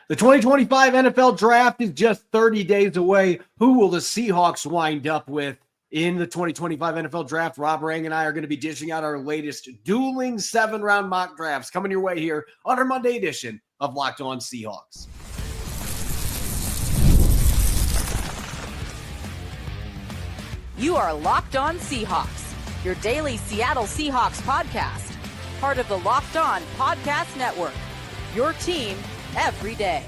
The 2025 NFL Draft is just 30 days away. Who will the Seahawks wind up with in the 2025 NFL Draft? Rob Rang and I are going to be dishing out our latest dueling 7-round mock drafts coming your way here on our Monday edition of Locked On Seahawks. You are Locked On Seahawks, your daily Seattle Seahawks podcast, part of the Locked On Podcast Network, your team every day.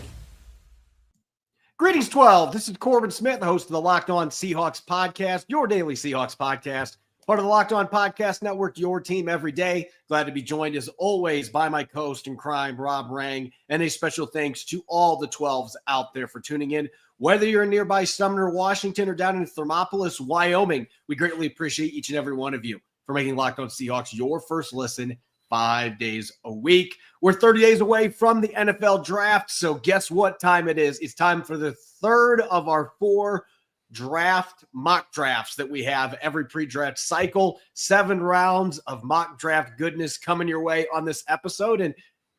Greetings, 12. This is Corbin Smith, the host of the Locked On Seahawks podcast, your daily Seahawks podcast, part of the Locked On Podcast Network, your team every day. Glad to be joined, as always, by my co-host in crime, Rob Rang, and a special thanks to all the 12s out there for tuning in. Whether you're in nearby Sumner, Washington, or down in Thermopolis, Wyoming, we greatly appreciate each and every one of you for making Locked On Seahawks your first listen 5 days a week. We're 30 days away from the NFL Draft, so guess what time it is? It's time for the third of our 4 draft mock drafts that we have every pre-draft cycle. 7 rounds of mock draft goodness coming your way on this episode. And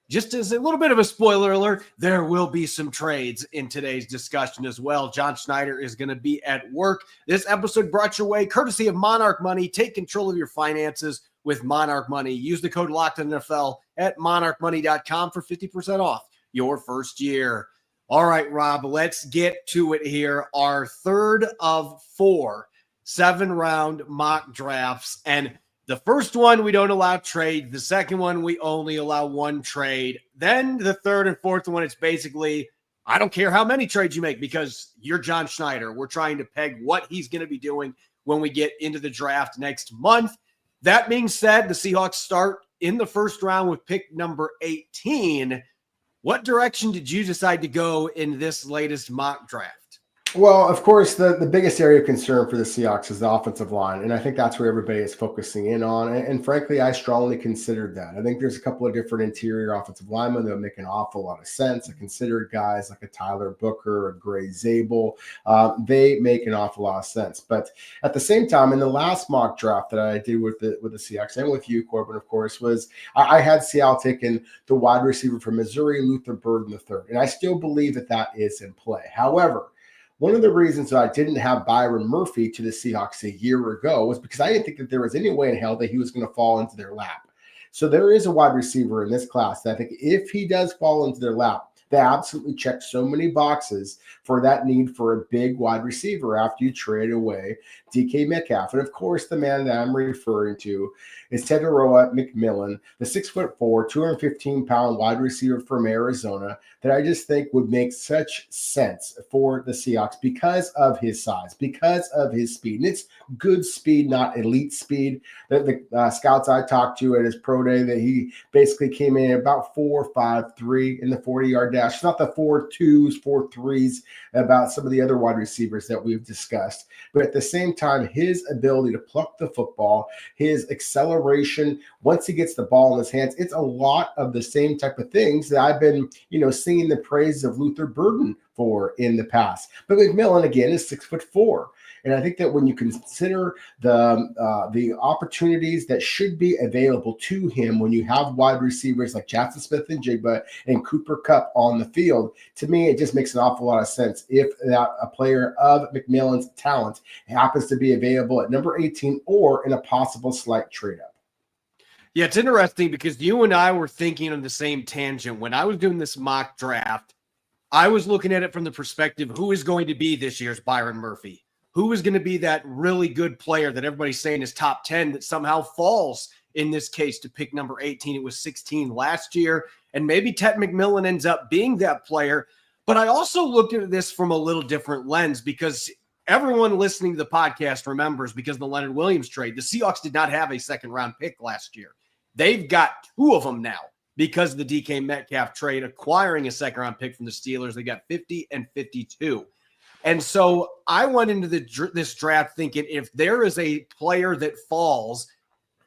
just as a little bit of a spoiler alert, there will be some trades in today's discussion as well. John Schneider is going to be at work. This episode brought your way courtesy of Monarch Money. Take control of your finances with Monarch Money. Use the code LOCKEDONNFL at monarchmoney.com for 50% off your first year. All right, Rob, let's get to it here. Our third of 4 7-round mock drafts. And the first one, we don't allow trade. The second one, we only allow 1 trade. Then the third and fourth one, it's basically, I don't care how many trades you make because you're John Schneider. We're trying to peg what he's going to be doing when we get into the draft next month. That being said, the Seahawks start in the first round with pick number 18. What direction did you decide to go in this latest mock draft? Well, of course, the biggest area of concern for the Seahawks is the offensive line, and I think that's where everybody is focusing in on. And frankly, I strongly considered that. I think there's a couple of different interior offensive linemen that would make an awful lot of sense. I considered guys like a Tyler Booker, a Gray Zabel. They make an awful lot of sense. But at the same time, in the last mock draft that I did with the Seahawks and with you, Corbin, of course, was I had Seattle taking the wide receiver from Missouri, Luther Burden III, and I still believe that is in play. However, one of the reasons that I didn't have Byron Murphy to the Seahawks a year ago was because I didn't think that there was any way in hell that he was going to fall into their lap. So there is a wide receiver in this class that I think if he does fall into their lap, they absolutely check so many boxes for that need for a big wide receiver after you trade away DK Metcalf. And of course, the man that I'm referring to is Teteroa McMillan, the 6'4", 215-pound wide receiver from Arizona that I just think would make such sense for the Seahawks because of his size, because of his speed. And it's good speed, not elite speed. The scouts I talked to at his pro day, that he basically came in at about 4.53 in the 40-yard dash. It's not the 4.2s, 4.3s about some of the other wide receivers that we've discussed. But at the same time, his ability to pluck the football, his acceleration, once he gets the ball in his hands, it's a lot of the same type of things that I've been, singing the praise of Luther Burden for in the past. But McMillan, again, is 6'4". And I think that when you consider the opportunities that should be available to him when you have wide receivers like Jackson Smith and Jigba and Cooper Kupp on the field, to me, it just makes an awful lot of sense if a player of McMillan's talent happens to be available at number 18 or in a possible slight trade up. Yeah, it's interesting because you and I were thinking on the same tangent. When I was doing this mock draft, I was looking at it from the perspective, who is going to be this year's Byron Murphy? Who is going to be that really good player that everybody's saying is top 10 that somehow falls in this case to pick number 18? It was 16 last year. And maybe Ted McMillan ends up being that player. But I also looked at this from a little different lens because everyone listening to the podcast remembers, because of the Leonard Williams trade, the Seahawks did not have a second-round pick last year. They've got 2 of them now because of the DK Metcalf trade, acquiring a second-round pick from the Steelers. They got 50 and 52. And so I went into this draft thinking if there is a player that falls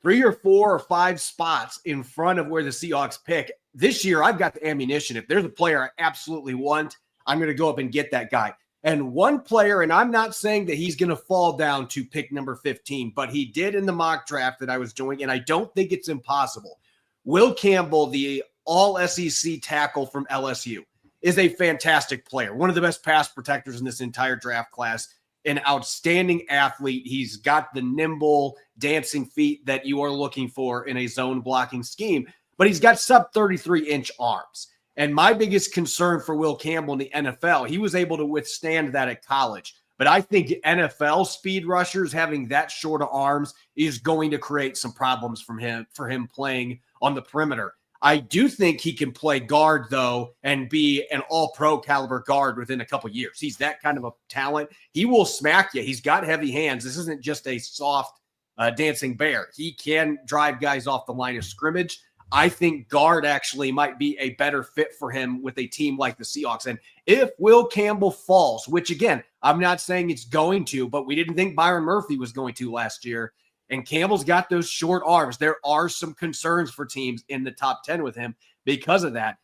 3 or 4 or 5 spots in front of where the Seahawks pick, this year I've got the ammunition. If there's a player I absolutely want, I'm going to go up and get that guy. And one player, and I'm not saying that he's going to fall down to pick number 15, but he did in the mock draft that I was doing, and I don't think it's impossible. Will Campbell, the all-SEC tackle from LSU. is a fantastic player, one of the best pass protectors in this entire draft class, an outstanding athlete. He's got the nimble, dancing feet that you are looking for in a zone blocking scheme, but he's got sub 33-inch arms. And my biggest concern for Will Campbell in the NFL, he was able to withstand that at college. But I think NFL speed rushers having that short of arms is going to create some problems for him playing on the perimeter. I do think he can play guard, though, and be an all-pro caliber guard within a couple years. He's that kind of a talent. He will smack you. He's got heavy hands. This isn't just a soft dancing bear. He can drive guys off the line of scrimmage. I think guard actually might be a better fit for him with a team like the Seahawks. And if Will Campbell falls, which, again, I'm not saying it's going to, but we didn't think Byron Murphy was going to last year, and Campbell's got those short arms, there are some concerns for teams in the top 10 with him because of that.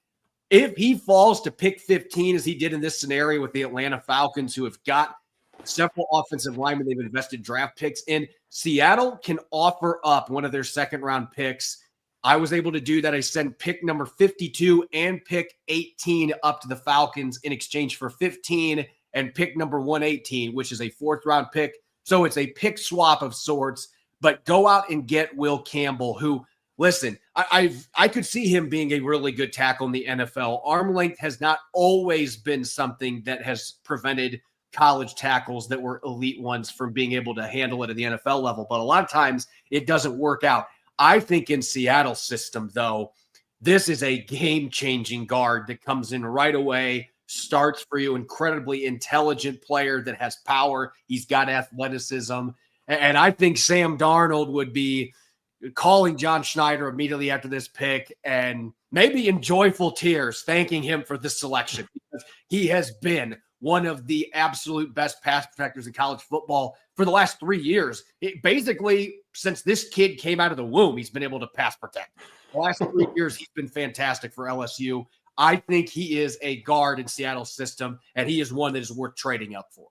If he falls to pick 15, as he did in this scenario with the Atlanta Falcons, who have got several offensive linemen they've invested draft picks in, Seattle can offer up one of their second-round picks. I was able to do that. I sent pick number 52 and pick 18 up to the Falcons in exchange for 15 and pick number 118, which is a fourth-round pick. So it's a pick swap of sorts. But go out and get Will Campbell, who, listen, I could see him being a really good tackle in the NFL. Arm length has not always been something that has prevented college tackles that were elite ones from being able to handle it at the NFL level. But a lot of times it doesn't work out. I think in Seattle's system, though, this is a game-changing guard that comes in right away, starts for you, incredibly intelligent player that has power. He's got athleticism. And I think Sam Darnold would be calling John Schneider immediately after this pick and maybe in joyful tears thanking him for this selection, because he has been one of the absolute best pass protectors in college football for the last 3 years. Basically, since this kid came out of the womb, he's been able to pass protect. The last 3 years, he's been fantastic for LSU. I think he is a guard in Seattle's system, and he is one that is worth trading up for.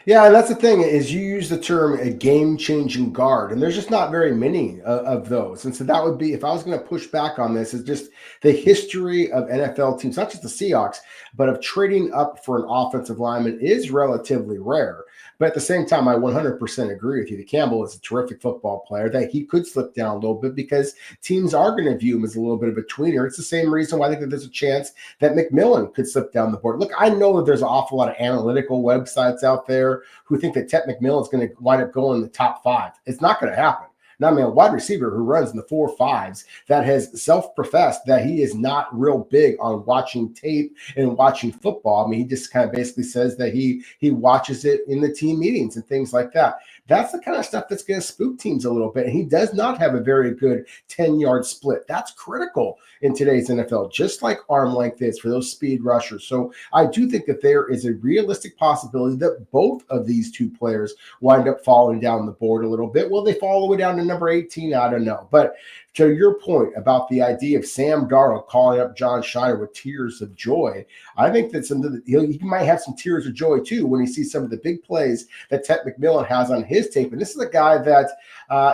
Yeah, and that's the thing is you use the term a game-changing guard, and there's just not very many of those. And so that would be, if I was going to push back on this, is just the history of NFL teams, not just the Seahawks, but of trading up for an offensive lineman is relatively rare. But at the same time, I 100% agree with you. Campbell is a terrific football player, that he could slip down a little bit because teams are going to view him as a little bit of a tweener. It's the same reason why I think that there's a chance that McMillan could slip down the board. Look, I know that there's an awful lot of analytical websites out there who think that Ted McMillan is going to wind up going in the top 5. It's not going to happen. Now, I mean, a wide receiver who runs in the 4.5s that has self-professed that he is not real big on watching tape and watching football. I mean, he just kind of basically says that he watches it in the team meetings and things like that. That's the kind of stuff that's going to spook teams a little bit. And he does not have a very good 10-yard split. That's critical in today's NFL, just like arm length is for those speed rushers. So I do think that there is a realistic possibility that both of these two players wind up falling down the board a little bit. Will they fall all the way down to number 18? I don't know. But to your point about the idea of Sam Darnold calling up John Schneider with tears of joy, I think that he might have some tears of joy too when he sees some of the big plays that Ted McMillan has on his tape. And this is a guy that,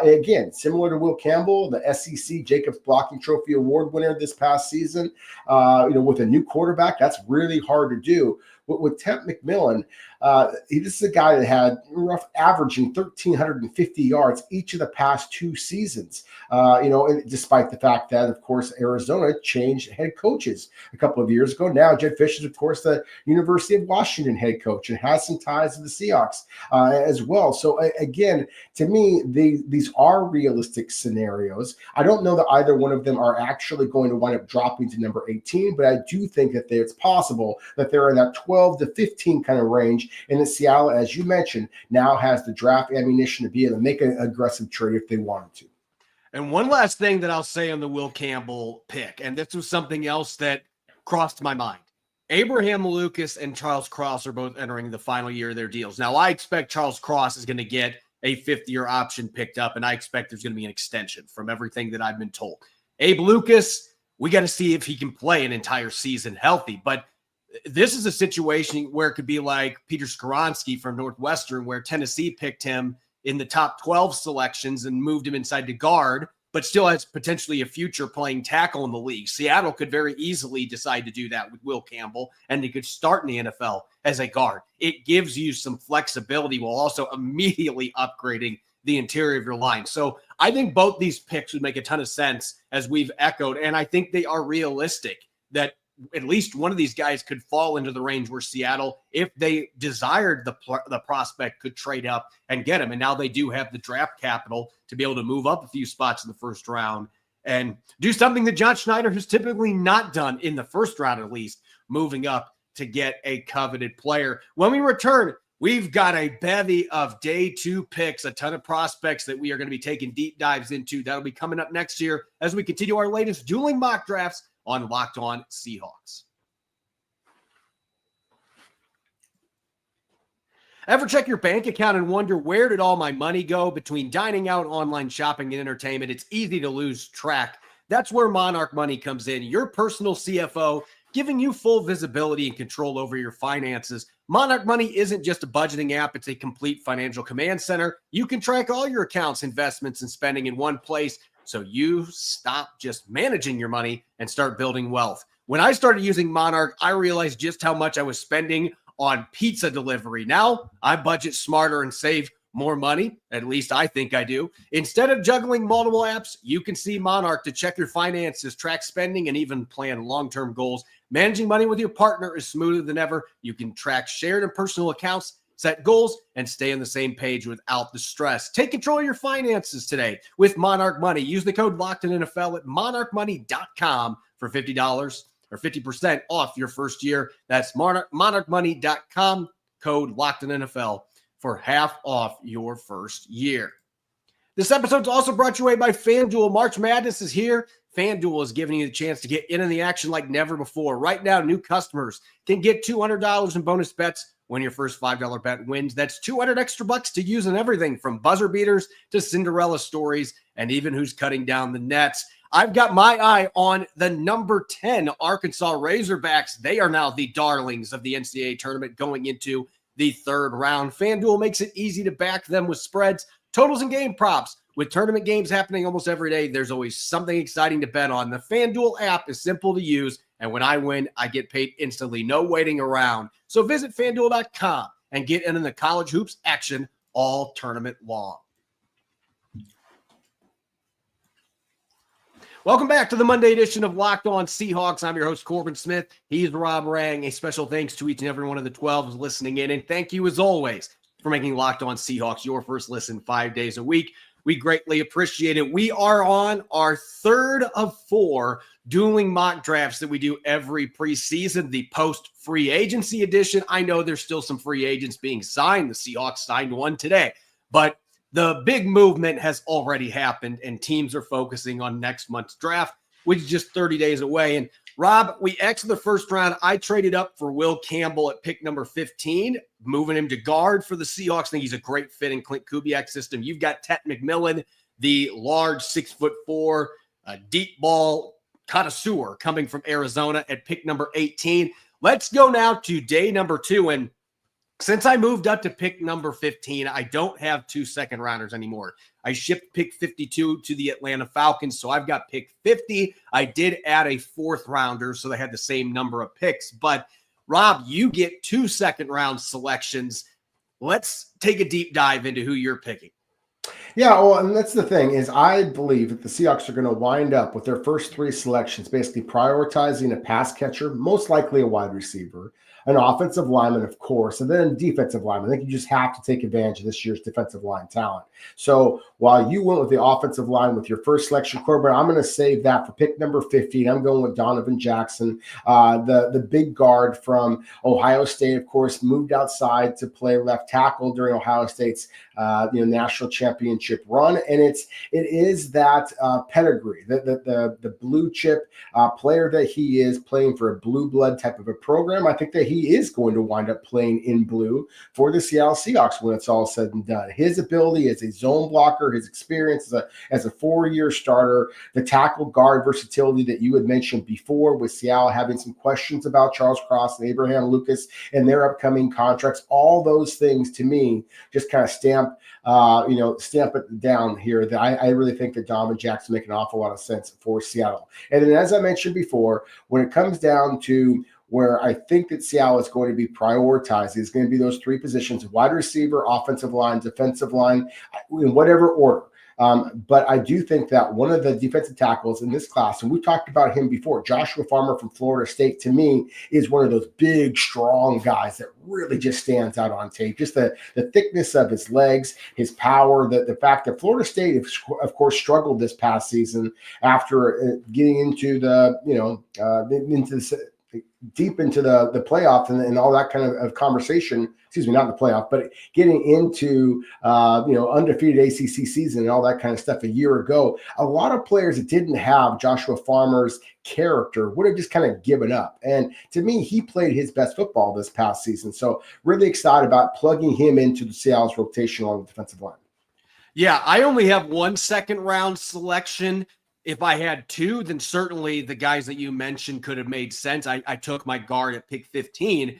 again, similar to Will Campbell, the SEC Jacobs Blocking Trophy Award winner this past season, with a new quarterback, that's really hard to do. But with Ted McMillan, this is a guy that had averaging 1,350 yards each of the past 2 seasons. And despite the fact that, of course, Arizona changed head coaches a couple of years ago. Now, Jed Fish is, of course, the University of Washington head coach and has some ties to the Seahawks as well. So, again, to me, these are realistic scenarios. I don't know that either one of them are actually going to wind up dropping to number 18, but I do think that it's possible that they're in that 12 to 15 kind of range. And that Seattle, as you mentioned, now has the draft ammunition to be able to make an aggressive trade if they wanted to. And one last thing that I'll say on the Will Campbell pick, and this was something else that crossed my mind. Abraham Lucas and Charles Cross are both entering the final year of their deals. Now, I expect Charles Cross is going to get a 5th-year option picked up, and I expect there's going to be an extension from everything that I've been told. Abe Lucas, we got to see if he can play an entire season healthy, but this is a situation where it could be like Peter Skoronski from Northwestern, where Tennessee picked him in the top 12 selections and moved him inside to guard but still has potentially a future playing tackle in the league. Seattle could very easily decide to do that with Will Campbell, and he could start in the NFL as a guard. It gives you some flexibility while also immediately upgrading the interior of your line. So I think both these picks would make a ton of sense, as we've echoed, and I think they are realistic that at least one of these guys could fall into the range where Seattle, if they desired the prospect, could trade up and get him. And now they do have the draft capital to be able to move up a few spots in the first round and do something that John Schneider has typically not done in the first round, at least, moving up to get a coveted player. When we return, we've got a bevy of day 2 picks, a ton of prospects that we are going to be taking deep dives into. That'll be coming up next year as we continue our latest dueling mock drafts on Locked On Seahawks. Ever check your bank account and wonder, where did all my money go? Between dining out, online shopping, and entertainment, it's easy to lose track. That's where Monarch Money comes in, your personal CFO, giving you full visibility and control over your finances. Monarch Money isn't just a budgeting app, it's a complete financial command center. You can track all your accounts, investments, and spending in one place, so you stop just managing your money and start building wealth. When I started using Monarch, I realized just how much I was spending on pizza delivery. Now I budget smarter and save more money. At least I think I do. Instead of juggling multiple apps, you can see Monarch to check your finances, track spending, and even plan long-term goals. Managing money with your partner is smoother than ever. You can track shared and personal accounts, set goals, and stay on the same page without the stress. Take control of your finances today with Monarch Money. Use the code LOCKEDONNFL at monarchmoney.com for $50 or 50% off your first year. That's monarchmoney.com, code LOCKEDONNFL for half off your first year. This episode is also brought your way by FanDuel. March Madness is here. FanDuel is giving you the chance to get in the action like never before. Right now, new customers can get $200 in bonus bets when your first $5 bet wins. That's 200 extra bucks to use on everything from buzzer beaters to Cinderella stories and even who's cutting down the nets. I've got my eye on the number 10 Arkansas Razorbacks. They are now the darlings of the NCAA tournament going into the third round. FanDuel makes it easy to back them with spreads, totals, and game props. With tournament games happening almost every day, there's always something exciting to bet on. The FanDuel app is simple to use, and when I win, I get paid instantly. No waiting around. So visit FanDuel.com and get in the college hoops action all tournament long. Welcome back to the Monday edition of Locked On Seahawks. I'm your host, Corbin Smith. He's Rob Rang. A special thanks to each and every one of the 12s listening in. And thank you, as always, for making Locked On Seahawks your first listen 5 days a week. We greatly appreciate it. We are on our third of 4 dueling mock drafts that we do every preseason, the post-free agency edition. I know there's still some free agents being signed. The Seahawks signed one today, but the big movement has already happened, and teams are focusing on next month's draft, which is just 30 days away. And Rob, we exited the first round. I traded up for Will Campbell at pick number 15, moving him to guard for the Seahawks. I think he's a great fit in Clint Kubiak's system. You've got Tet McMillan, the large 6'4", deep ball connoisseur coming from Arizona at pick number 18. Let's go now to day number 2. And since I moved up to pick number 15, I don't have 2 second rounders anymore. I shipped pick 52 to the Atlanta Falcons, so I've got pick 50. I did add a 4th rounder, so they had the same number of picks. But Rob, you get 2 second round selections. Let's take a deep dive into who you're picking. Yeah, well, and that's the thing is I believe that the Seahawks are going to wind up with their first 3 selections, basically prioritizing a pass catcher, most likely a wide receiver, an offensive lineman, of course, and then defensive lineman. I think you just have to take advantage of this year's defensive line talent. So while you went with the offensive line with your first selection, Corbin, I'm going to save that for pick number 15. I'm going with Donovan Jackson, the big guard from Ohio State, of course, moved outside to play left tackle during Ohio State's national championship run. And it is that pedigree, the blue chip player that he is, playing for a blue blood type of a program. I think that he is going to wind up playing in blue for the Seattle Seahawks when it's all said and done. His ability as a zone blocker, his experience as a 4-year starter, the tackle guard versatility that you had mentioned before, with Seattle having some questions about Charles Cross and Abraham Lucas and their upcoming contracts, all those things to me just kind of stamp stamp it down here, that I really think that Donovan Jackson make an awful lot of sense for Seattle. And then, as I mentioned before, when it comes down to where I think that Seattle is going to be prioritized, is going to be those three positions: wide receiver, offensive line, defensive line, in whatever order. But I do think that one of the defensive tackles in this class, and we talked about him before, Joshua Farmer from Florida State, to me, is one of those big, strong guys that really just stands out on tape. Just the thickness of his legs, his power, the fact that Florida State, of course, struggled this past season after getting into the, deep into the playoff and all that kind of conversation. Excuse me, not the playoff, but getting into undefeated ACC season and all that kind of stuff a year ago. A lot of players that didn't have Joshua Farmer's character would have just kind of given up. And to me, he played his best football this past season. So really excited about plugging him into the Seattle's rotation on the defensive line. Yeah, I only have 1 second round selection. If I had two, then certainly the guys that you mentioned could have made sense. I took my guard at pick 15,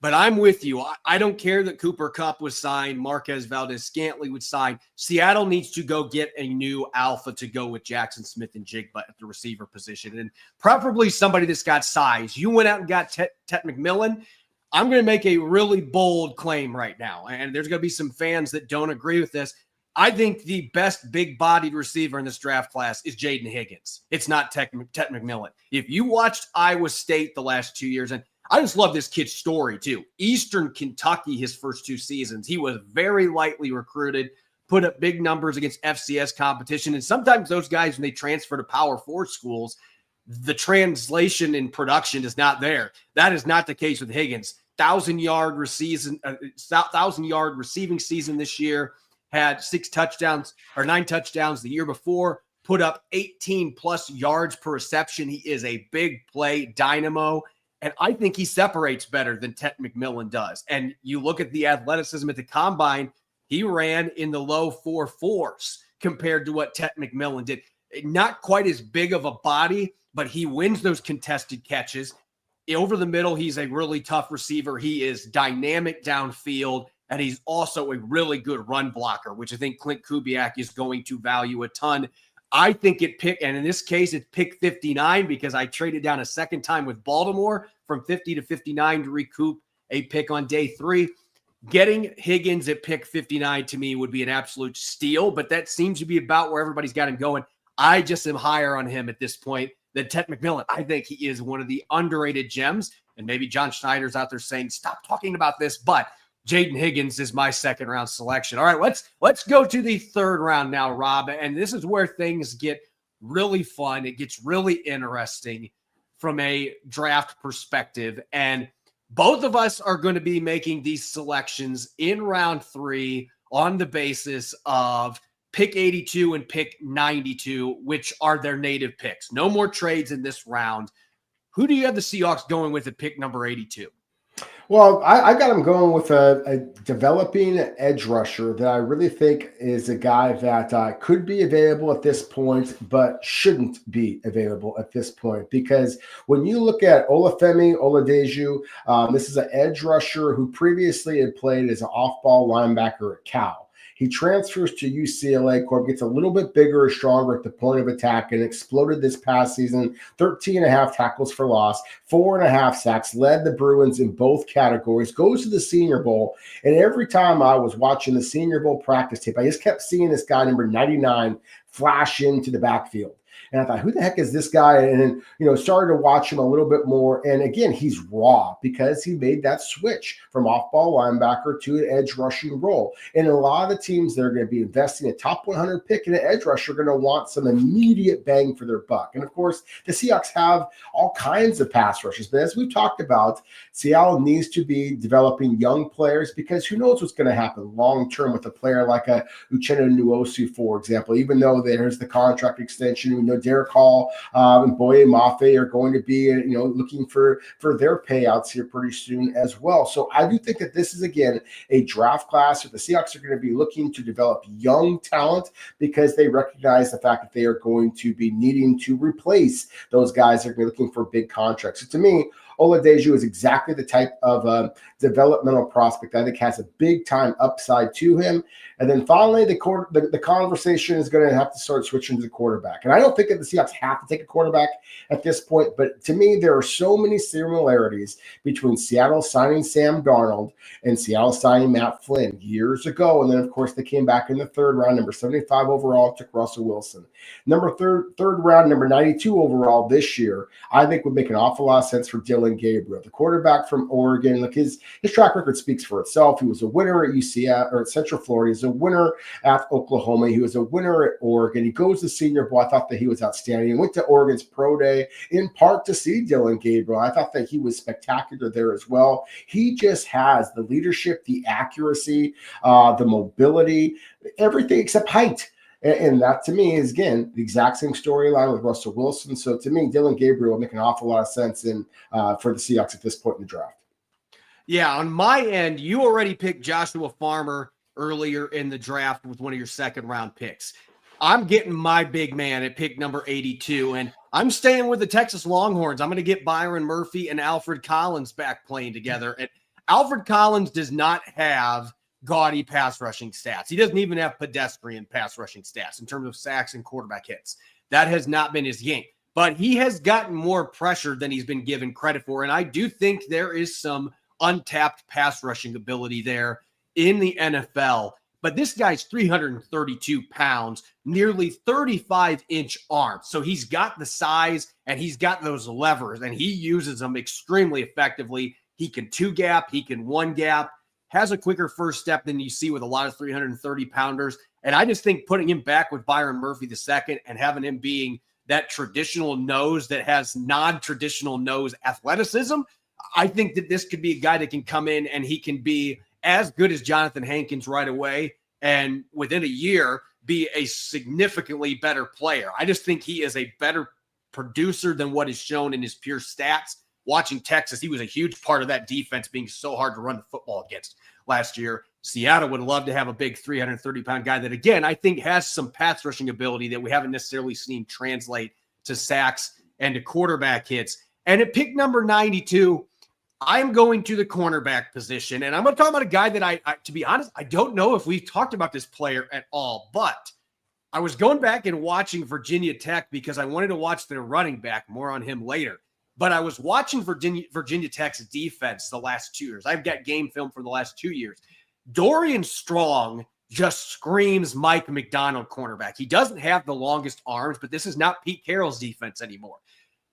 but I'm with you. I don't care that Cooper Kupp was signed, Marquez Valdez-Scantling would sign. Seattle needs to go get a new alpha to go with Jackson Smith and Jigba at the receiver position, and preferably somebody that's got size. You went out and got Tet McMillan. I'm going to make a really bold claim right now, and there's going to be some fans that don't agree with this. I think the best big-bodied receiver in this draft class is Jaden Higgins. It's not Tet McMillan. If you watched Iowa State the last 2 years, and I just love this kid's story too. Eastern Kentucky, his first 2 seasons, he was very lightly recruited, put up big numbers against FCS competition. And sometimes those guys, when they transfer to Power 4 schools, the translation in production is not there. That is not the case with Higgins. 1,000-yard receiving season this year. Had 9 touchdowns the year before, put up 18 plus yards per reception. He is a big play dynamo, and I think he separates better than Tet McMillan does. And you look at the athleticism at the combine, he ran in the low 4.4s compared to what Tet McMillan did. Not quite as big of a body, but he wins those contested catches. Over the middle, he's a really tough receiver. He is dynamic downfield. And he's also a really good run blocker, which I think Clint Kubiak is going to value a ton. I think and in this case, it's pick 59 because I traded down a second time with Baltimore from 50 to 59 to recoup a pick on day 3. Getting Higgins at pick 59 to me would be an absolute steal, but that seems to be about where everybody's got him going. I just am higher on him at this point than Tet McMillan. I think he is one of the underrated gems, and maybe John Schneider's out there saying, stop talking about this, but Jaden Higgins is my second round selection. All right, let's go to the third round now, Rob. And this is where things get really fun. It gets really interesting from a draft perspective. And both of us are going to be making these selections in round 3 on the basis of pick 82 and pick 92, which are their native picks. No more trades in this round. Who do you have the Seahawks going with at pick number 82? Well, I got him going with a developing edge rusher that I really think is a guy that could be available at this point, but shouldn't be available at this point. Because when you look at Olufemi Oladeju, this is an edge rusher who previously had played as an off-ball linebacker at Cal. He transfers to UCLA. Corbin gets a little bit bigger and stronger at the point of attack and exploded this past season. 13.5 tackles for loss, 4.5 sacks, led the Bruins in both categories, goes to the Senior Bowl. And every time I was watching the Senior Bowl practice tape, I just kept seeing this guy, number 99, flash into the backfield. And I thought, who the heck is this guy? And then, started to watch him a little bit more. And again, he's raw because he made that switch from off-ball linebacker to an edge rushing role. And a lot of the teams that are going to be investing a top 100 pick in an edge rusher are going to want some immediate bang for their buck. And of course, the Seahawks have all kinds of pass rushers. But as we've talked about, Seattle needs to be developing young players because who knows what's going to happen long-term with a player like a Uchenna Nwosu, for example, even though there's the contract extension. We know Derek Hall and Boye Mafe are going to be, looking for their payouts here pretty soon as well. So I do think that this is, again, a draft class where the Seahawks are going to be looking to develop young talent because they recognize the fact that they are going to be needing to replace those guys that are going to be looking for big contracts. So to me, Oladeju is exactly the type of developmental prospect I think has a big-time upside to him. And then finally, the conversation is going to have to start switching to the quarterback. And I don't think that the Seahawks have to take a quarterback at this point, but to me, there are so many similarities between Seattle signing Sam Darnold and Seattle signing Matt Flynn years ago. And then, of course, they came back in the third round, number 75 overall, took Russell Wilson. Third round, number 92 overall this year, I think would make an awful lot of sense for Dylan Gabriel, the quarterback from Oregon. Look, his track record speaks for itself. He was a winner at UCF or at Central Florida. He's a winner at Oklahoma. He was a winner at Oregon. He goes to Senior Bowl. I thought that he was outstanding. He went to Oregon's Pro Day in part to see Dylan Gabriel. I thought that he was spectacular there as well. He just has the leadership, the accuracy, the mobility, everything except height. And that, to me, is, again, the exact same storyline with Russell Wilson. So, to me, Dylan Gabriel will make an awful lot of sense for the Seahawks at this point in the draft. Yeah, on my end, you already picked Joshua Farmer earlier in the draft with one of your second-round picks. I'm getting my big man at pick number 82, and I'm staying with the Texas Longhorns. I'm going to get Byron Murphy and Alfred Collins back playing together. And Alfred Collins does not have gaudy pass rushing stats. He doesn't even have pedestrian pass rushing stats in terms of sacks and quarterback hits. That has not been his game. But he has gotten more pressure than he's been given credit for. And I do think there is some untapped pass rushing ability there in the NFL. But this guy's 332 pounds, nearly 35-inch arms. So he's got the size and he's got those levers, and he uses them extremely effectively. He can two-gap, he can one-gap, has a quicker first step than you see with a lot of 330-pounders. And I just think putting him back with Byron Murphy II and having him being that traditional nose that has non-traditional nose athleticism, I think that this could be a guy that can come in and he can be as good as Jonathan Hankins right away, and within a year be a significantly better player. I just think he is a better producer than what is shown in his pure stats. Watching Texas, he was a huge part of that defense being so hard to run the football against last year. Seattle would love to have a big 330-pound guy that, again, I think has some pass rushing ability that we haven't necessarily seen translate to sacks and to quarterback hits. And at pick number 92, I'm going to the cornerback position, and I'm going to talk about a guy that I to be honest, I don't know if we've talked about this player at all, but I was going back and watching Virginia Tech because I wanted to watch their running back. More on him later. But I was watching Virginia Tech's defense the last 2 years. I've got game film for the last 2 years. Dorian Strong just screams Mike McDonald cornerback. He doesn't have the longest arms, but this is not Pete Carroll's defense anymore.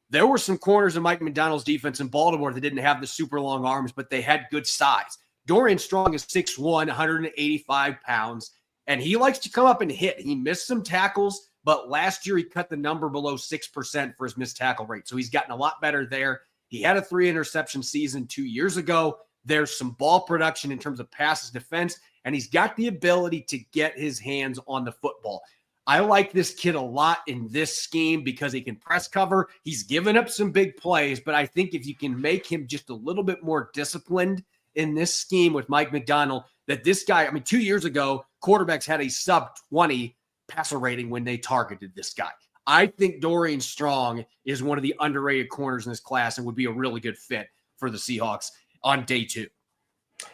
There were some corners of Mike McDonald's defense in Baltimore that didn't have the super long arms, but they had good size. Dorian Strong is 6'1", 185 pounds, and he likes to come up and hit. He missed some tackles, but last year he cut the number below 6% for his missed tackle rate. So he's gotten a lot better there. He had a 3-interception season 2 years ago. There's some ball production in terms of passes defense, and he's got the ability to get his hands on the football. I like this kid a lot in this scheme because he can press cover. He's given up some big plays, but I think if you can make him just a little bit more disciplined in this scheme with Mike McDonald, that this guy, 2 years ago, quarterbacks had a sub-20 passer rating when they targeted this guy. I think Dorian Strong is one of the underrated corners in this class and would be a really good fit for the Seahawks on day 2.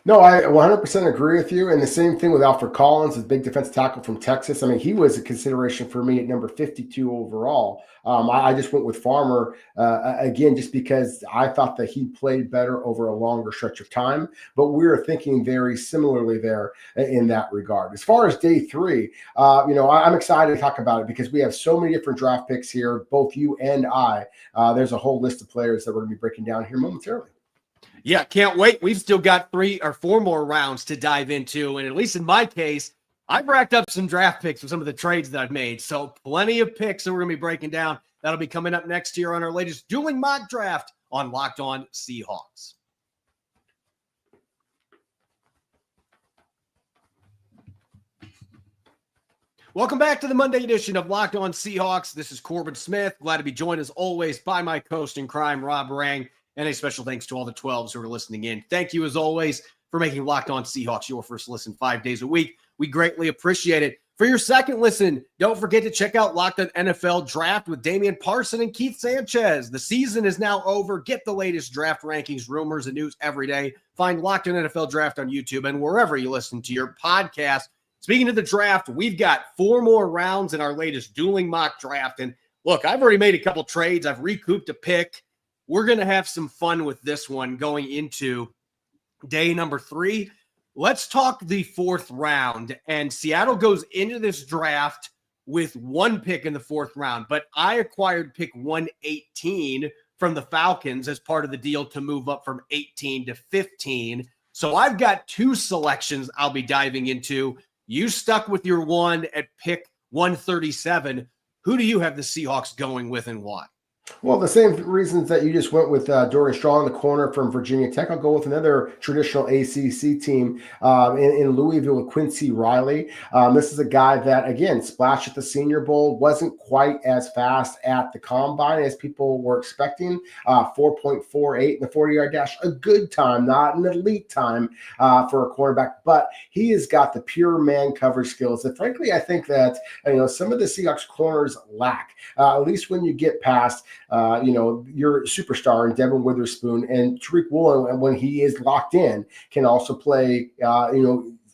No, I 100% agree with you. And the same thing with Alfred Collins, the big defensive tackle from Texas. He was a consideration for me at number 52 overall. I just went with Farmer, again, just because I thought that he played better over a longer stretch of time. But we were thinking very similarly there in that regard. As far as day 3, I'm excited to talk about it because we have so many different draft picks here, both you and I. There's a whole list of players that we're going to be breaking down here momentarily. Yeah, can't wait. We've still got 3 or 4 more rounds to dive into. And at least in my case, I've racked up some draft picks with some of the trades that I've made. So plenty of picks that we're going to be breaking down. That'll be coming up next year on our latest Dueling mock draft on Locked On Seahawks. Welcome back to the Monday edition of Locked On Seahawks. This is Corbin Smith. Glad to be joined as always by my co-host in crime, Rob Rang. And a special thanks to all the 12s who are listening in. Thank you, as always, for making Locked On Seahawks your first listen 5 days a week. We greatly appreciate it. For your second listen, don't forget to check out Locked On NFL Draft with Damian Parson and Keith Sanchez. The season is now over. Get the latest draft rankings, rumors, and news every day. Find Locked On NFL Draft on YouTube and wherever you listen to your podcast. Speaking of the draft, we've got 4 more rounds in our latest Dueling mock draft. And look, I've already made a couple trades. I've recouped a pick. We're going to have some fun with this one going into day number 3. Let's talk the 4th round. And Seattle goes into this draft with 1 pick in the 4th round, but I acquired pick 118 from the Falcons as part of the deal to move up from 18 to 15. So I've got 2 selections I'll be diving into. You stuck with your 1 at pick 137. Who do you have the Seahawks going with and why? Well, the same reasons that you just went with Dorian Straw in the corner from Virginia Tech. I'll go with another traditional ACC team in Louisville with Quincy Riley. This is a guy that, again, splashed at the Senior Bowl, wasn't quite as fast at the Combine as people were expecting. 4.48 in the 40-yard dash, a good time, not an elite time for a quarterback, but he has got the pure man coverage skills that, frankly, I think that some of the Seahawks corners lack, at least when you get past your superstar in Devin Witherspoon, and Tariq Woolen, when he is locked in, can also play,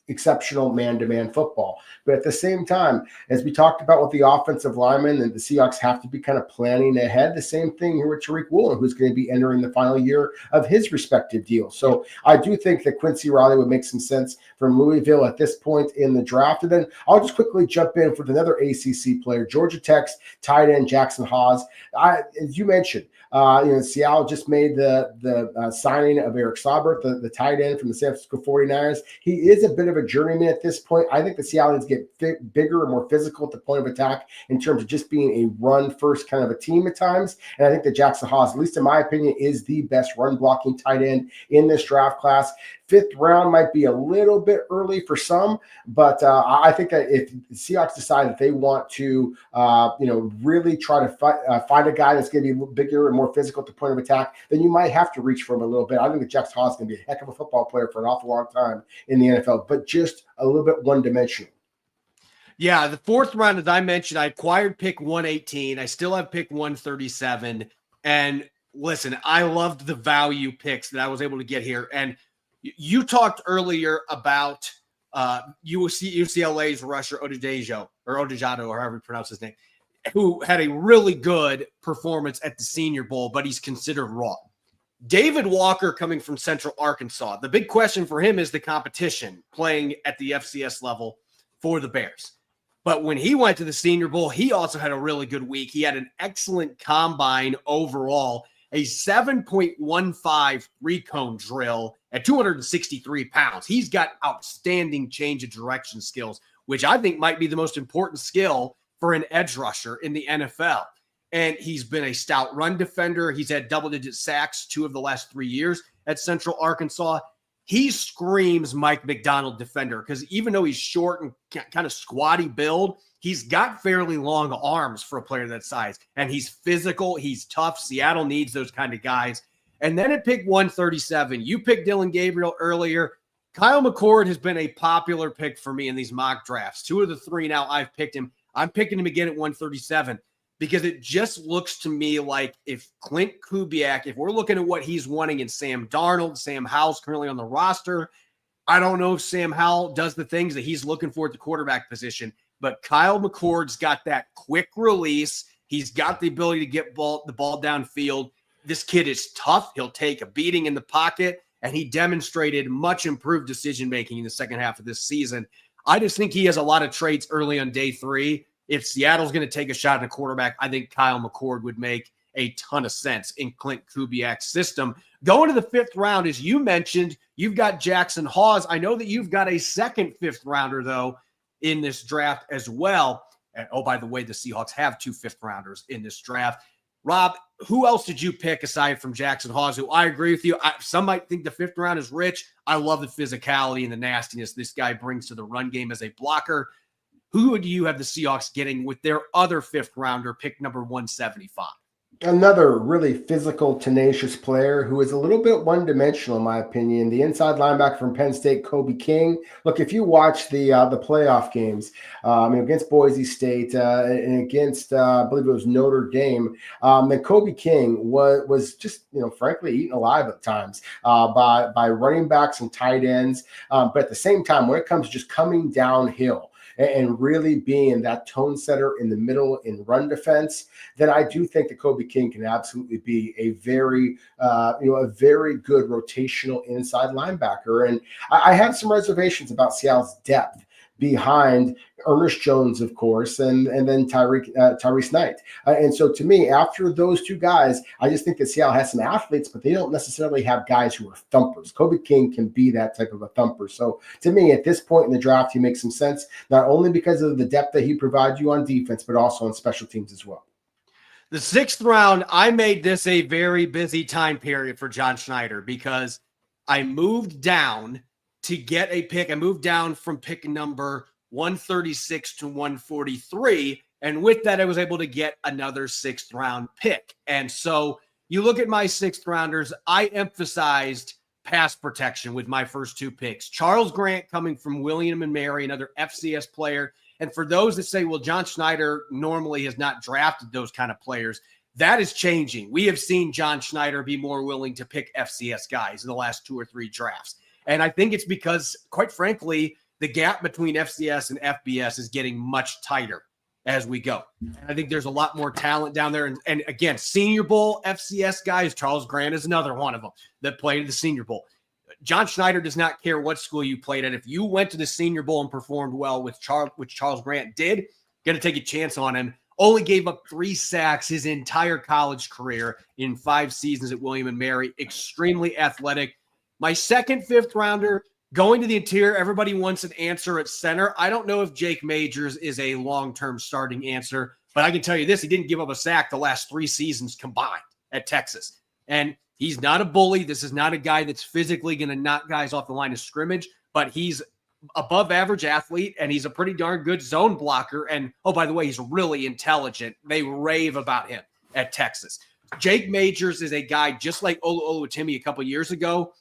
exceptional man-to-man football. But at the same time, as we talked about with the offensive linemen, and the Seahawks have to be kind of planning ahead, the same thing here with Tariq Woolen, who's going to be entering the final year of his respective deal. So I do think that Quincy Riley would make some sense from Louisville at this point in the draft. And then I'll just quickly jump in with another ACC player, Georgia Tech's tight end Jackson Hawes. As you mentioned, Seattle just made the signing of Eric Saubert, the tight end from the San Francisco 49ers. He is a bit of a journeyman at this point. I think the Seattle needs to get bigger and more physical at the point of attack in terms of just being a run-first kind of a team at times. And I think that Jackson Hawes, at least in my opinion, is the best run-blocking tight end in this draft class. 5th round might be a little bit early for some, but I think that if the Seahawks decide that they want to, really try to find a guy that's going to be bigger and more physical at the point of attack, then you might have to reach for him a little bit. I think that Jackson Hawes is going to be a heck of a football player for an awful long time in the NFL, but just a little bit one-dimensional. Yeah, the 4th round, as I mentioned, I acquired pick 118. I still have pick 137. And listen, I loved the value picks that I was able to get here. And you talked earlier about UCLA's rusher Odejato, or however you pronounce his name, who had a really good performance at the Senior Bowl, but he's considered raw. David Walker coming from Central Arkansas. The big question for him is the competition playing at the FCS level for the Bears. But when he went to the Senior Bowl, he also had a really good week. He had an excellent combine overall, a 7.15 recone drill at 263 pounds. He's got outstanding change of direction skills, which I think might be the most important skill for an edge rusher in the NFL. And he's been a stout run defender. He's had double-digit sacks 2 of the last 3 years at Central Arkansas. He screams Mike McDonald defender because even though he's short and kind of squatty build, he's got fairly long arms for a player that size. And he's physical. He's tough. Seattle needs those kind of guys. And then at pick 137, you picked Dylan Gabriel earlier. Kyle McCord has been a popular pick for me in these mock drafts. 2 of the 3 now I've picked him. I'm picking him again at 137 because it just looks to me like if Clint Kubiak, if we're looking at what he's wanting in Sam Darnold, Sam Howell's currently on the roster, I don't know if Sam Howell does the things that he's looking for at the quarterback position, but Kyle McCord's got that quick release. He's got the ability to get the ball downfield. This kid is tough. He'll take a beating in the pocket, and he demonstrated much improved decision-making in the second half of this season. I just think he has a lot of traits early on day 3. If Seattle's going to take a shot at a quarterback, I think Kyle McCord would make a ton of sense in Clint Kubiak's system. Going to the 5th round, as you mentioned, you've got Jackson Hawes. I know that you've got a second 5th rounder, though, in this draft as well. And, oh, by the way, the Seahawks have 2 5th rounders in this draft. Rob, who else did you pick aside from Jackson Hawes, who I agree with you? Some might think the 5th round is rich. I love the physicality and the nastiness this guy brings to the run game as a blocker. Who do you have the Seahawks getting with their other 5th rounder, pick number 175? Another really physical, tenacious player who is a little bit one-dimensional, in my opinion. The inside linebacker from Penn State, Kobe King. Look, if you watch the playoff games against Boise State and against, I believe it was Notre Dame, then Kobe King was just, frankly, eaten alive at times by running backs and tight ends. But at the same time, when it comes to just coming downhill and really being that tone setter in the middle in run defense, then I do think that Kobe King can absolutely be a very good rotational inside linebacker. And I have some reservations about Seattle's depth behind Ernest Jones, of course, and then Tyrese Knight. And so to me, after those two guys, I just think that Seattle has some athletes, but they don't necessarily have guys who are thumpers. Kobe King can be that type of a thumper. So to me, at this point in the draft, he makes some sense, not only because of the depth that he provides you on defense, but also on special teams as well. The 6th round, I made this a very busy time period for John Schneider because I moved down to get a pick. I moved down from pick number 136 to 143. And with that, I was able to get another 6th round pick. And so you look at my 6th rounders, I emphasized pass protection with my first 2 picks. Charles Grant coming from William and Mary, another FCS player. And for those that say, well, John Schneider normally has not drafted those kind of players, that is changing. We have seen John Schneider be more willing to pick FCS guys in the last 2 or 3 drafts. And I think it's because, quite frankly, the gap between FCS and FBS is getting much tighter as we go. And I think there's a lot more talent down there. And again, Senior Bowl FCS guys, Charles Grant is another one of them that played at the Senior Bowl. John Schneider does not care what school you played at. If you went to the Senior Bowl and performed well, which Charles Grant did, going to take a chance on him. Only gave up 3 sacks his entire college career in 5 seasons at William and Mary. Extremely athletic. My 2nd, 5th rounder, going to the interior, everybody wants an answer at center. I don't know if Jake Majors is a long-term starting answer, but I can tell you this, he didn't give up a sack the last 3 seasons combined at Texas. And he's not a bully. This is not a guy that's physically going to knock guys off the line of scrimmage, but he's above average athlete, and he's a pretty darn good zone blocker. And, oh, by the way, he's really intelligent. They rave about him at Texas. Jake Majors is a guy just like Oluwatimi a couple years ago.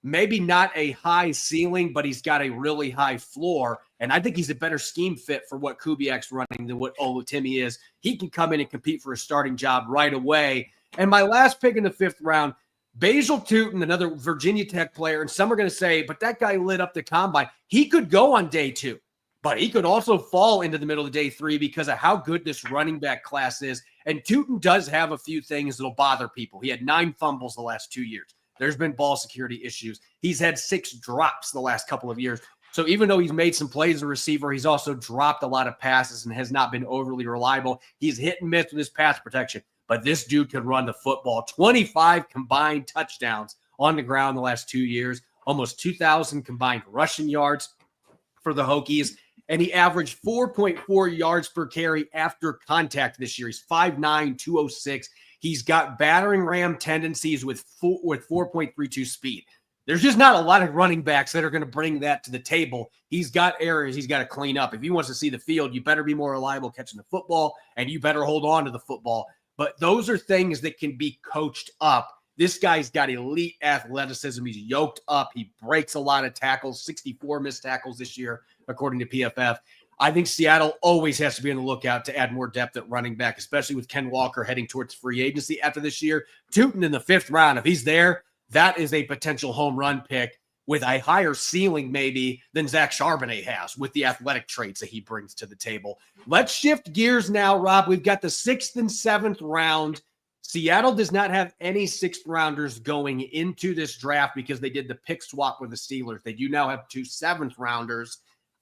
Maybe not a high ceiling, but he's got a really high floor. And I think he's a better scheme fit for what Kubiak's running than what Oluwatimi is. He can come in and compete for a starting job right away. And my last pick in the 5th round, Basil Tootin, another Virginia Tech player. And some are going to say, but that guy lit up the combine. He could go on day 2, but he could also fall into the middle of day 3 because of how good this running back class is. And Tootin does have a few things that'll bother people. He had 9 fumbles the last 2 years. There's been ball security issues. He's had 6 drops the last couple of years. So even though he's made some plays as a receiver, he's also dropped a lot of passes and has not been overly reliable. He's hit and miss with his pass protection. But this dude could run the football. 25 combined touchdowns on the ground the last 2 years. Almost 2,000 combined rushing yards for the Hokies. And he averaged 4.4 yards per carry after contact this year. He's 5'9", 206. He's got battering ram tendencies with 4.32 speed. There's just not a lot of running backs that are going to bring that to the table. He's got areas he's got to clean up. If he wants to see the field, you better be more reliable catching the football, and you better hold on to the football. But those are things that can be coached up. This guy's got elite athleticism. He's yoked up. He breaks a lot of tackles, 64 missed tackles this year, according to PFF. I think Seattle always has to be on the lookout to add more depth at running back, especially with Ken Walker heading towards free agency after this year. Tootin in the 5th round, if he's there, that is a potential home run pick with a higher ceiling maybe than Zach Charbonnet has with the athletic traits that he brings to the table. Let's shift gears now, Rob. We've got the 6th and 7th round. Seattle does not have any 6th rounders going into this draft because they did the pick swap with the Steelers. They do now have 2 7th rounders.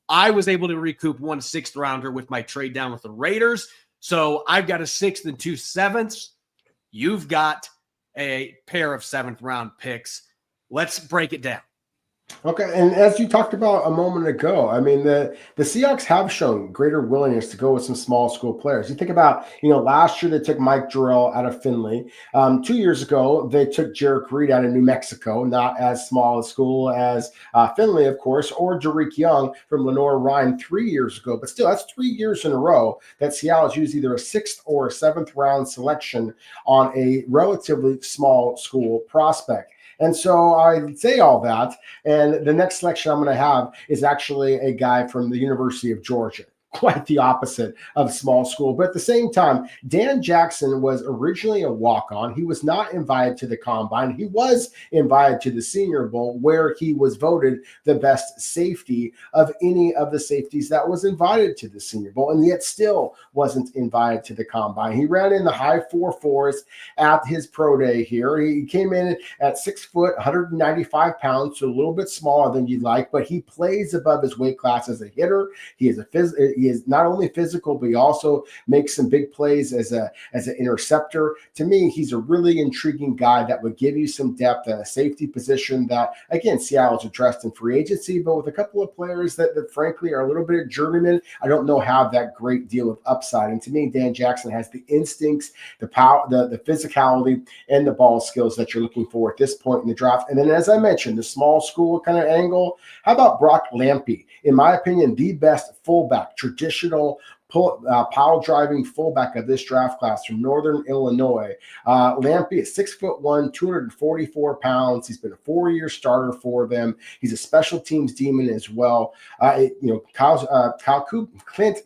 I was able to recoup 1 6th rounder with my trade down with the Raiders. So I've got a 6th and 2 7ths. You've got a pair of 7th round picks. Let's break it down. Okay, and as you talked about a moment ago, I mean the Seahawks have shown greater willingness to go with some small school players. You think about, last year they took Mike Jarrell out of Finley. 2 years ago they took Jarek Reed out of New Mexico, not as small a school as Finley, of course, or Jarick Young from Lenore Ryan 3 years ago. But still, that's 3 years in a row that Seattle's used either a sixth or a seventh round selection on a relatively small school prospect. And so I say all that, and the next selection I'm going to have is actually a guy from the University of Georgia. Quite the opposite of small school. But at the same time, Dan Jackson was originally a walk-on. He was not invited to the combine. He was invited to the Senior Bowl, where he was voted the best safety of any of the safeties that was invited to the Senior Bowl, and yet still wasn't invited to the combine. He ran in the high 4.4s at his pro day here. He came in at 6 foot, 195 pounds, so a little bit smaller than you'd like, but he plays above his weight class as a hitter. He is not only physical, but he also makes some big plays as an interceptor. To me, he's a really intriguing guy that would give you some depth at a safety position that, again, Seattle's addressed in free agency, but with a couple of players that frankly are a little bit of journeyman, I don't know have that great deal of upside. And to me, Dan Jackson has the instincts, the power, the physicality, and the ball skills that you're looking for at this point in the draft. And then, as I mentioned, the small school kind of angle. How about Brock Lampy? In my opinion, the best fullback, traditional pile driving fullback of this draft class from Northern Illinois. Lampy is 6'1", 244 pounds. He's been a 4-year starter for them. He's a special teams demon as well. Clint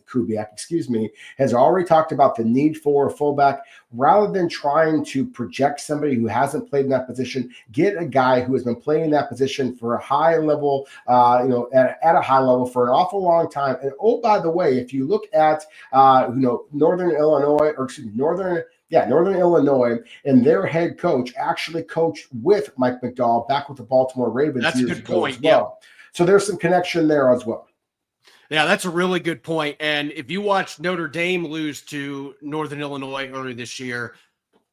Kubiak, has already talked about the need for a fullback. Rather than trying to project somebody who hasn't played in that position, get a guy who has been playing in that position for a high level, at a high level for an awful long time. And oh, by the way, if you look at Northern Illinois, and their head coach actually coached with Mike McDowell back with the Baltimore Ravens. That's a good point. As well. Yeah. So there's some connection there as well. Yeah, that's a really good point. And if you watch Notre Dame lose to Northern Illinois earlier this year,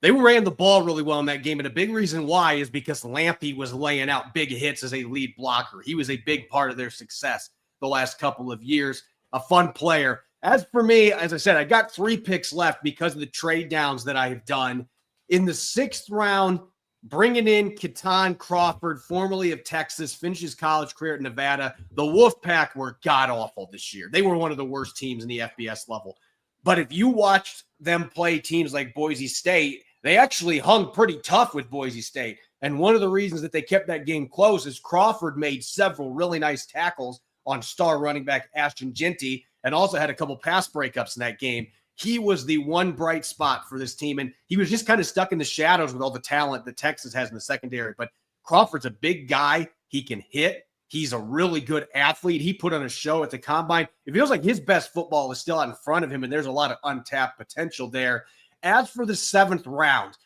they ran the ball really well in that game. And a big reason why is because Lampy was laying out big hits as a lead blocker. He was a big part of their success the last couple of years. A fun player. As for me, as I said, I got 3 picks left because of the trade downs that I have done. In the 6th round, bringing in Keaton Crawford, formerly of Texas, finished his college career at Nevada. The Wolfpack were god-awful this year. They were one of the worst teams in the FBS level. But if you watched them play teams like Boise State, they actually hung pretty tough with Boise State. And one of the reasons that they kept that game close is Crawford made several really nice tackles on star running back Ashton Jeanty, and also had a couple pass breakups in that game. He was the one bright spot for this team, and he was just kind of stuck in the shadows with all the talent that Texas has in the secondary. But Crawford's a big guy. He can hit. He's a really good athlete. He put on a show at the combine. It feels like his best football is still out in front of him, and there's a lot of untapped potential there. As for the 7th round,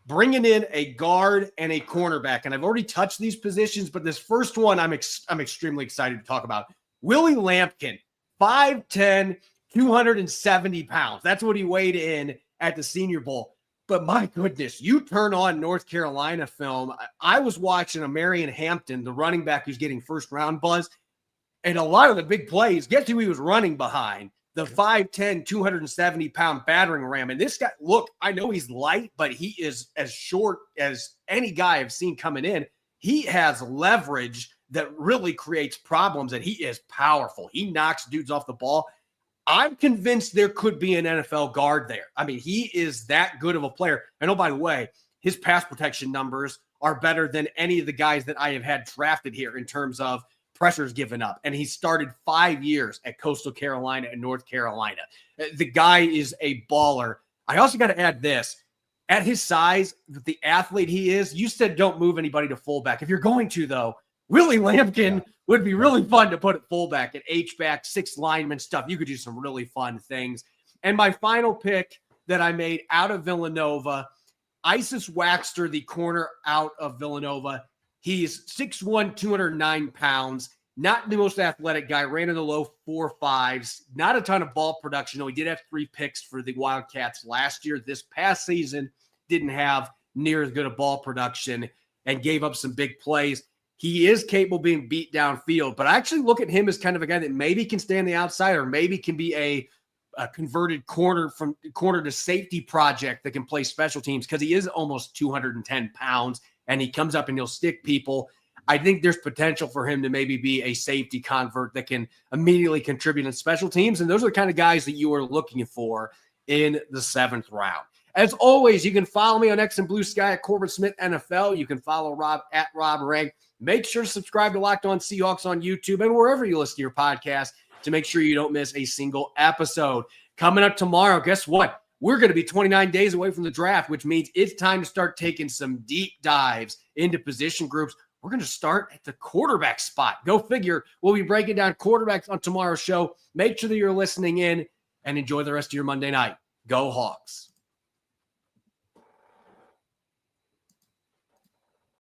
bringing in a guard and a cornerback, and I've already touched these positions, but this first one I'm extremely excited to talk about. Willie Lampkin, 5'10", 270 pounds. That's what he weighed in at the Senior Bowl. But my goodness, you turn on North Carolina film. I was watching a Marion Hampton, the running back who's getting first-round buzz, and a lot of the big plays, guess who he was running behind? The 5'10", 270-pound battering ram. And this guy, look, I know he's light, but he is as short as any guy I've seen coming in. He has leverage that really creates problems, and he is powerful. He knocks dudes off the ball. I'm convinced there could be an NFL guard there. I mean, he is that good of a player. And oh, by the way, his pass protection numbers are better than any of the guys that I have had drafted here in terms of pressures given up. And he started 5 years at Coastal Carolina and North Carolina. The guy is a baller. I also got to add this. At his size, the athlete he is, you said don't move anybody to fullback. If you're going to, though, Willie Lampkin would be really fun to put at fullback, at H-back, 6 lineman stuff. You could do some really fun things. And my final pick that I made out of Villanova, Isis Waxter, the corner out of Villanova. He's 6'1", 209 pounds. Not the most athletic guy. Ran in the low 4.5s. Not a ton of ball production. Though he did have 3 picks for the Wildcats last year. This past season didn't have near as good a ball production and gave up some big plays. he is capable of being beat downfield, but I actually look at him as kind of a guy that maybe can stay on the outside or maybe can be a converted corner to safety project that can play special teams because he is almost 210 pounds and he comes up and he'll stick people. I think there's potential for him to maybe be a safety convert that can immediately contribute in special teams. And those are the kind of guys that you are looking for in the 7th round. As always, you can follow me on X and Blue Sky at Corbin Smith NFL. You can follow Rob at Rob Rank. Make sure to subscribe to Locked On Seahawks on YouTube and wherever you listen to your podcast to make sure you don't miss a single episode. Coming up tomorrow, guess what? We're going to be 29 days away from the draft, which means it's time to start taking some deep dives into position groups. We're going to start at the quarterback spot. Go figure. We'll be breaking down quarterbacks on tomorrow's show. Make sure that you're listening in and enjoy the rest of your Monday night. Go Hawks.